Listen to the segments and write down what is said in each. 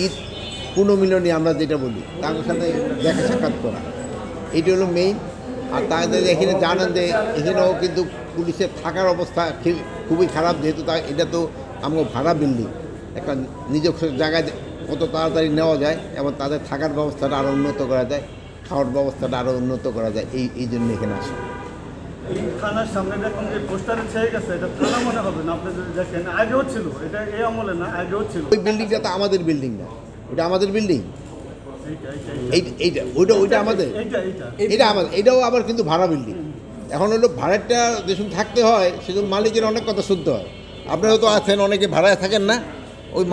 ঈদ পুনর্মিলনী আমরা যেটা বলি তাদের সাথে দেখা সাক্ষাৎ করা, এইটা হলো মেইন। আর তাদের এখানে জানেন যে এখানেও কিন্তু পুলিশের থাকার অবস্থা খুবই খারাপ, যেহেতু এটা তো আমার ভাড়া বিল্ডিং, একটা নিজস্ব জায়গায় কত তাড়াতাড়ি নেওয়া যায় এবং তাদের থাকার ব্যবস্থাটা আরও উন্নত করা যায়, খাওয়ার ব্যবস্থাটা আরও উন্নত করা যায়, এই জন্য এখানে আসে। এই থানার সামনে দেখুন যে পোস্টারে ছেয়ে গেছে, এটা থানা মনে হবে না, আপনি যদি দেখেন আগেও ছিল, এটা এই আমলে না, আগেও ছিল। ওই বিল্ডিংটা তো আমাদের বিল্ডিং না, ওটা আমাদের বিল্ডিং, ওইটা আমাদের, এটা আমাদের, এটাও আবার কিন্তু ভাড়া বিল্ডিং। এখন হলো ভাড়াটা যেসব থাকতে হয় সেজন্য মালিকের অনেক কথা শুনতে হয়। আপনারা তো আছেন, অনেকে ভাড়ায় থাকেন না, ওই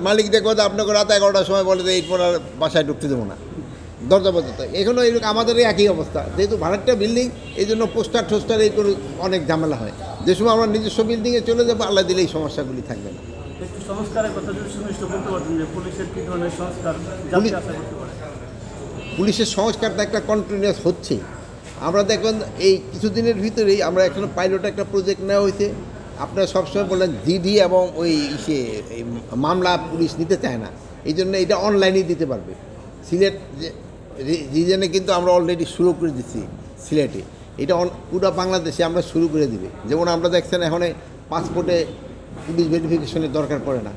মালিক দেখো যে আপনাকে রাত 11টার সময় বলে যে এরপর আর বাসায় ঢুকতে দেবো না, দরজা বদলতে। এখনও এইরকম আমাদের একই অবস্থা, যেহেতু ভাড়াটা বিল্ডিং এই জন্য পোস্টার এই করে অনেক ঝামেলা হয়। যে সময় আমরা নিজস্ব বিল্ডিংয়ে চলে যাবো, আল্লাহ দিলে এই সমস্যাগুলি থাকবে না। একটু সংস্কারের কথা যদি সুনিশ্চিত বলতে পারতেন যে পুলিশের কী ধরনের সংস্কার আশা করতে পারে? পুলিশের সংস্কারটা একটা কন্টিনিউয়াস হচ্ছে। আমরা দেখুন এই কিছুদিনের ভিতরেই আমরা এখানে পাইলট একটা প্রজেক্ট নেওয়া হয়েছে। আপনারা সবসময় বললেন জিডি এবং ওই এই মামলা পুলিশ নিতে চায় না, এই জন্য এটা অনলাইনেই দিতে পারবে। সিলেট রিজনে কিন্তু আমরা অলরেডি শুরু করে দিচ্ছি সিলেটে, এটা পুরো বাংলাদেশে আমরা শুরু করে দিবে। যেমন আমরা দেখছেন এখন পাসপোর্টে পুলিশ ভেরিফিকেশনের দরকার পড়ে না,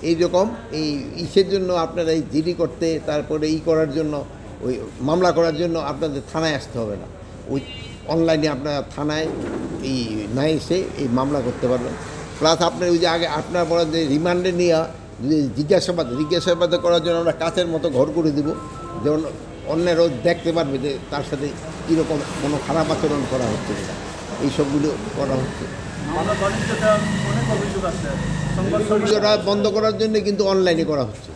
এইরকম এই ইসের জন্য আপনারা এই জিডি করতে, তারপরে করার জন্য, ওই মামলা করার জন্য আপনাদের থানায় আসতে হবে না, ওই অনলাইনে আপনারা থানায় না এসে এই মামলা করতে পারবেন। প্লাস আপনার ওই যে আগে আপনার বলেন যে রিমান্ডে নিয়ে যদি জিজ্ঞাসাবাদ করার জন্য আমরা কাচের মতো ঘর করে দেব, যেমন অন্যেরও দেখতে পারবে যে তার সাথে কীরকম কোনো খারাপ আচরণ করা হচ্ছে না, এইসবগুলো করা হচ্ছে। অনেক অভিযোগ আছে, বন্ধ করার জন্য কিন্তু অনলাইনে করা হচ্ছে।